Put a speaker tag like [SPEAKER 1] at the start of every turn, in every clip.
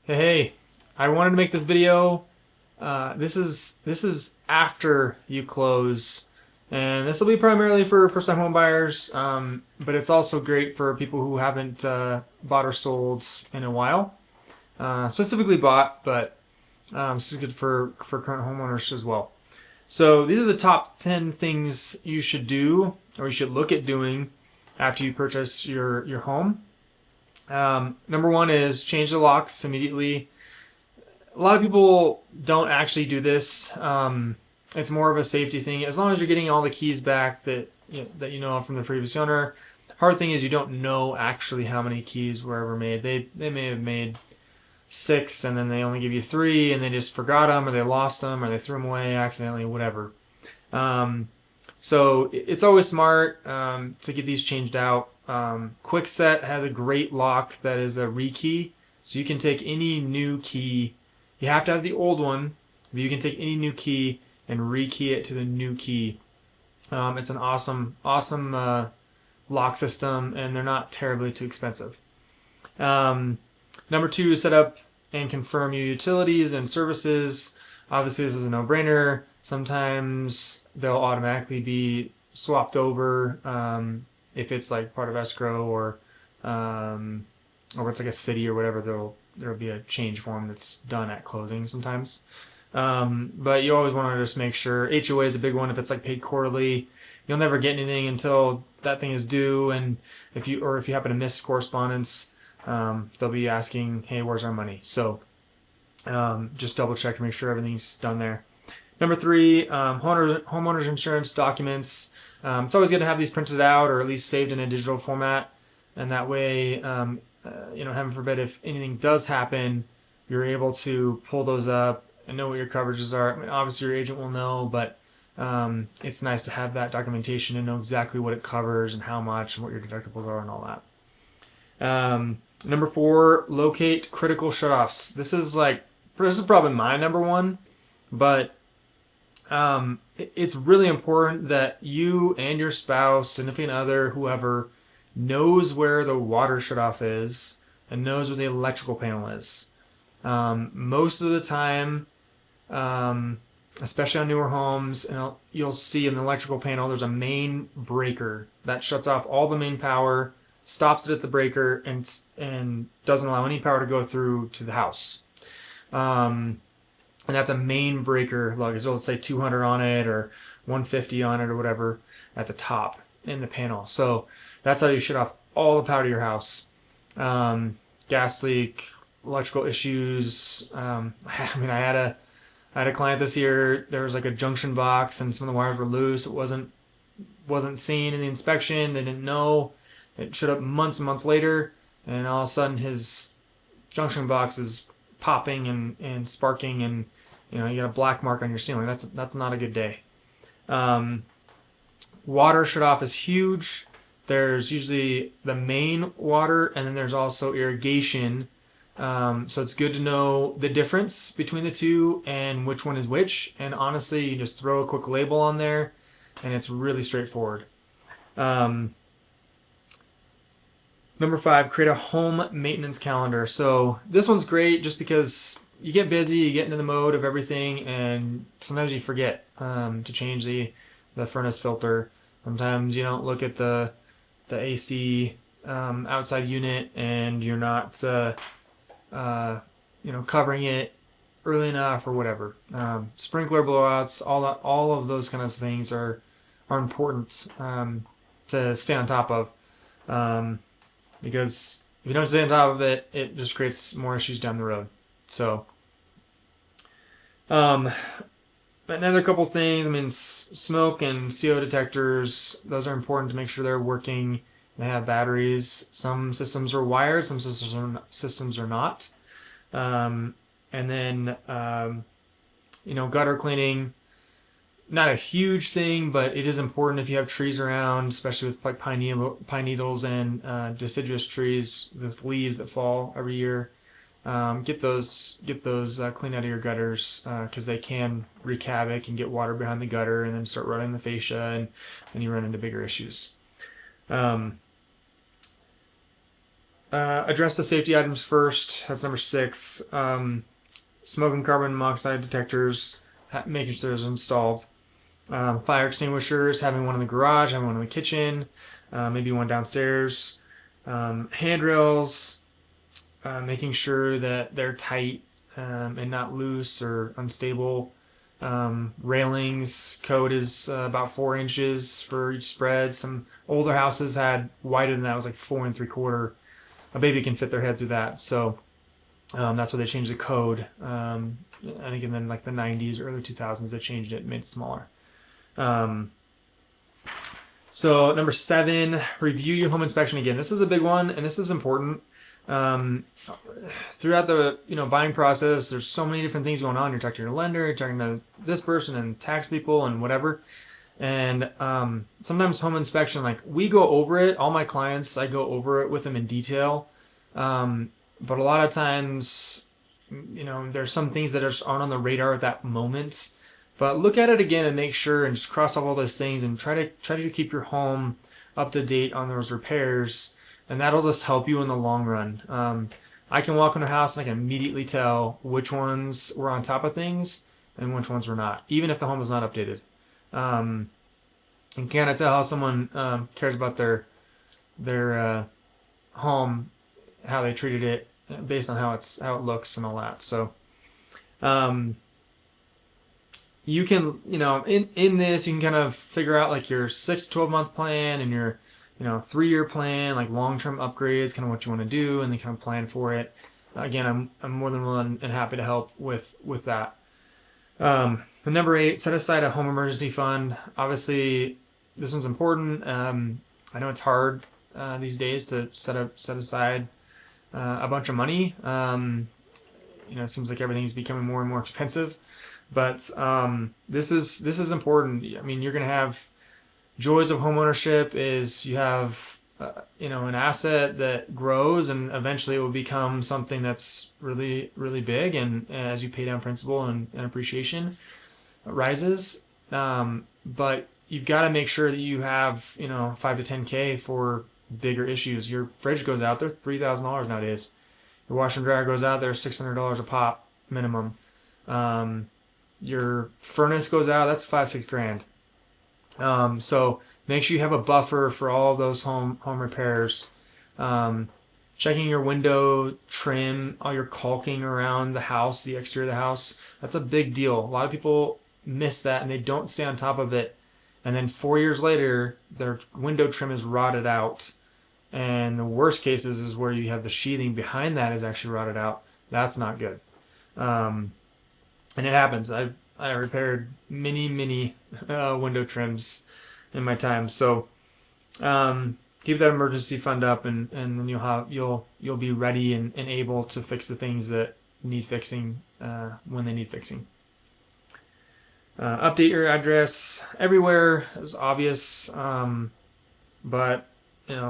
[SPEAKER 1] Hey, I wanted to make this video. This is after you close, and this will be primarily for first-time home buyers, but it's also great for people who haven't bought or sold in a while. Specifically bought, but this is good for current homeowners as well. So these are the top 10 things you should do or you should look at doing after you purchase your home. Number one is change the locks immediately. A lot of people don't actually do this. It's more of a safety thing. As long as you're getting all the keys back that you know from the previous owner. Hard thing is you don't know actually how many keys were ever made. They may have made six and then they only give you three and they just forgot them or they lost them or they threw them away accidentally, whatever. Um, so it's always smart to get these changed out. Kwikset has a great lock that is a rekey, so you can take any new key. You have to have the old one, but you can take any new key and rekey it to the new key. It's an awesome lock system, and they're not terribly too expensive. Um, Number two, set up and confirm your utilities and services. Obviously, this is a no-brainer. Sometimes they'll automatically be swapped over if it's like part of escrow or it's like a city or whatever. There'll be a change form that's done at closing sometimes. But you always want to just make sure. HOA is a big one. If it's like paid quarterly, you'll never get anything until that thing is due. And if you happen to miss correspondence, they'll be asking, "Hey, where's our money?" So just double check to make sure everything's done there. Number three, homeowners insurance documents. It's always good to have these printed out or at least saved in a digital format, and that way, heaven forbid, if anything does happen, you're able to pull those up and know what your coverages are. I mean, obviously your agent will know, but it's nice to have that documentation and know exactly what it covers and how much and what your deductibles are and all that. Number four, locate critical shutoffs. This is probably my number one, but it's really important that you and your spouse, significant other, whoever, knows where the water shutoff is and knows where the electrical panel is. Most of the time, especially on newer homes, and you'll see in the electrical panel there's a main breaker that shuts off all the main power, stops it at the breaker, and doesn't allow any power to go through to the house. And that's a main breaker lug. It'll say 200 on it or 150 on it or whatever at the top in the panel. So that's how you shut off all the power to your house. Gas leak, electrical issues. I had a client this year. There was like a junction box and some of the wires were loose. It wasn't seen in the inspection. They didn't know. It showed up months and months later, and all of a sudden his junction box is popping and sparking, and you got a black mark on your ceiling. That's not a good day. Water shut off is huge. There's usually the main water, and then there's also irrigation. So it's good to know the difference between the two and which one is which. And honestly, you just throw a quick label on there, and it's really straightforward. Number five, create a home maintenance calendar. So this one's great just because you get busy, you get into the mode of everything, and sometimes you forget to change the furnace filter. Sometimes you don't look at the AC outside unit, and you're not covering it early enough or whatever. Sprinkler blowouts, all of those kind of things are important to stay on top of. Because if you don't stay on top of it, it just creates more issues down the road. So, another couple things. I mean, smoke and CO detectors; those are important to make sure they're working. They have batteries. Some systems are wired. Some systems are not. And then, gutter cleaning. Not a huge thing, but it is important if you have trees around, especially with like pine needles and deciduous trees with leaves that fall every year. Get those cleaned out of your gutters because they can wreak havoc and get water behind the gutter and then start running the fascia, and you run into bigger issues. Address the safety items first. That's number 6. Smoke and carbon monoxide detectors, making sure those are installed. Fire extinguishers, having one in the garage, having one in the kitchen, maybe one downstairs. Handrails, making sure that they're tight and not loose or unstable. Railings, code is about 4 inches for each spread. Some older houses had wider than that, it was like 4 3/4. A baby can fit their head through that. So that's why they changed the code. I think in like the 90s, early 2000s, they changed it, made it smaller. So number 7, review your home inspection again. This is a big one, and this is important. Throughout the buying process, there's so many different things going on. You're talking to your lender, you're talking to this person and tax people and whatever. And sometimes home inspection, like we go over it. All my clients, I go over it with them in detail. But a lot of times, there's some things that aren't on the radar at that moment. But look at it again and make sure, and just cross off all those things, and try to keep your home up to date on those repairs, and that'll just help you in the long run. I can walk in a house and I can immediately tell which ones were on top of things and which ones were not, even if the home is not updated. And kind of tell how someone cares about their home, how they treated it, based on how it looks and all that. So you can, in this, you can kind of figure out like your 6 to 12 month plan and your 3-year plan, like long-term upgrades, kind of what you want to do, and then kind of plan for it. Again, I'm more than willing and happy to help with that. Number 8, set aside a home emergency fund. Obviously, this one's important. I know it's hard these days to set aside a bunch of money. It seems like everything's becoming more and more expensive, but this is important. I mean, you're gonna have joys of homeownership. Is you have an asset that grows, and eventually it will become something that's really, really big, and as you pay down principal and appreciation rises. But you've got to make sure that you have 5 to 10K for bigger issues. Your fridge goes out, they're $3,000 nowadays. Your washer and dryer goes out, they're $600 a pop minimum. Your furnace goes out, that's 5-6 grand. So make sure you have a buffer for all of those home repairs. Checking your window trim, all your caulking around the house, the exterior of the house. That's a big deal. A lot of people miss that and they don't stay on top of it. And then 4 years later, their window trim is rotted out. And the worst cases is where you have the sheathing behind that is actually rotted out. That's not good. And it happens. I repaired many window trims in my time. So keep that emergency fund up, and then you'll be ready and able to fix the things that need fixing when they need fixing. Update your address everywhere is obvious, but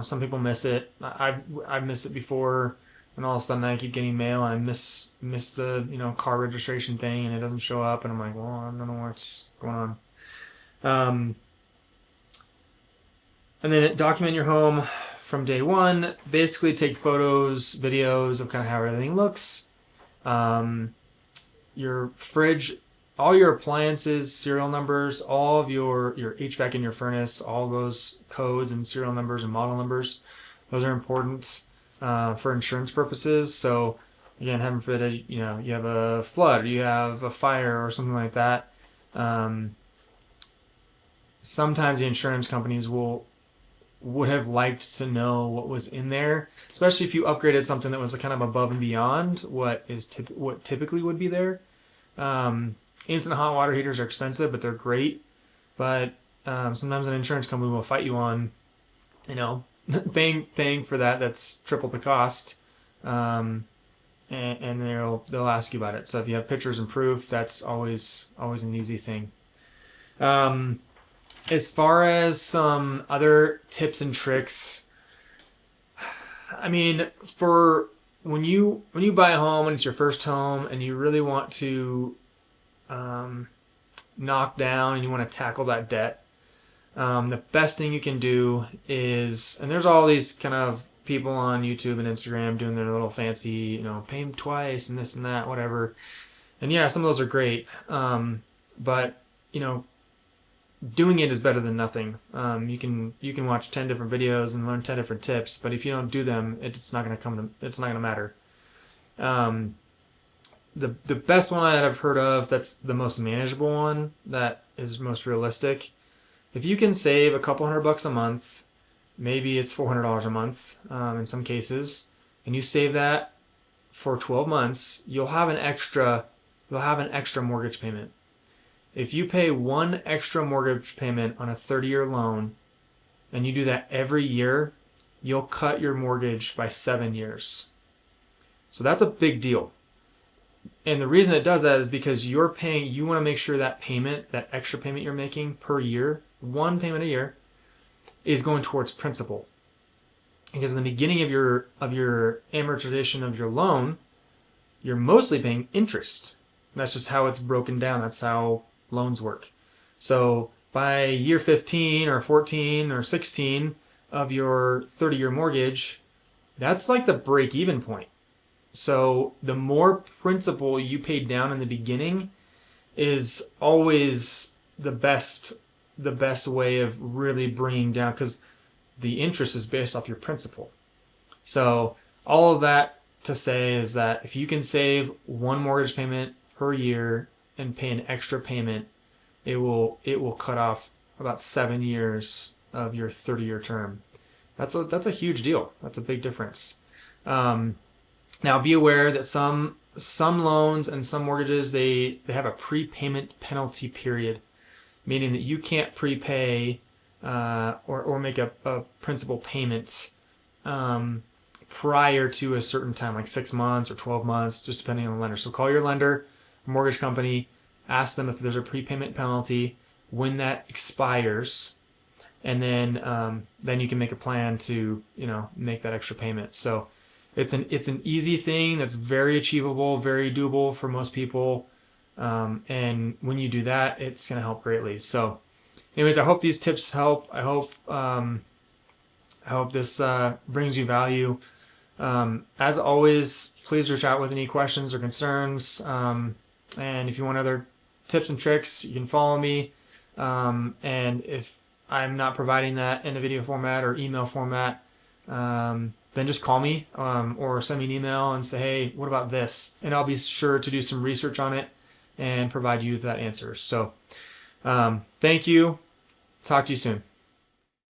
[SPEAKER 1] some people miss it. I've missed it before, and all of a sudden I keep getting mail and I miss the car registration thing, and it doesn't show up, and I'm like, well, I don't know what's going on. And then document your home from day one. Basically take photos, videos of kind of how everything looks. Your fridge, all your appliances, serial numbers, all of your HVAC in your furnace, all those codes and serial numbers and model numbers, those are important for insurance purposes. So again, heaven forbid, you have a flood, or you have a fire or something like that. Sometimes the insurance companies would have liked to know what was in there, especially if you upgraded something that was kind of above and beyond what typically would be there. Instant hot water heaters are expensive, but they're great. But sometimes an insurance company will fight you on, paying for that. That's triple the cost, and they'll ask you about it. So if you have pictures and proof, that's always an easy thing. As far as some other tips and tricks, I mean, for when you buy a home and it's your first home and you really want to knock down and you want to tackle that debt, the best thing you can do is, and there's all these kind of people on YouTube and Instagram doing their little fancy, pay them twice and this and that, whatever. And yeah, some of those are great. But you know, doing it is better than nothing. You can watch 10 different videos and learn 10 different tips, but if you don't do them, it's not gonna matter. Um, the best one that I've heard of, that's the most manageable one, that is most realistic. If you can save a couple $100 a month, maybe it's $400 a month in some cases, and you save that for 12 months, you'll have an extra mortgage payment. If you pay one extra mortgage payment on a 30-year loan and you do that every year, you'll cut your mortgage by 7 years. So that's a big deal. And the reason it does that is because you want to make sure that payment, that extra payment you're making per year, one payment a year, is going towards principal. Because in the beginning of your amortization of your loan, you're mostly paying interest. That's just how it's broken down. That's how loans work. So by year 15 or 14 or 16 of your 30-year mortgage, that's like the break-even point. So the more principal you pay down in the beginning is always the best way of really bringing down, because the interest is based off your principal. So all of that to say is that if you can save one mortgage payment per year and pay an extra payment, it will cut off about 7 years of your 30-year term. That's a huge deal. That's a big difference. Now be aware that some loans and some mortgages, they have a prepayment penalty period, meaning that you can't prepay or make a principal payment prior to a certain time, like 6 months or 12 months, just depending on the lender. So call your lender, mortgage company, ask them if there's a prepayment penalty, when that expires, and then you can make a plan to make that extra payment. So it's an easy thing that's very achievable, very doable for most people, and when you do that, it's going to help greatly. So anyways, I hope these tips help. I hope this brings you value. As always, please reach out with any questions or concerns, and if you want other tips and tricks, you can follow me, and if I'm not providing that in a video format or email format, then just call me or send me an email and say, hey, what about this? And I'll be sure to do some research on it and provide you with that answer. So thank you. Talk to you soon.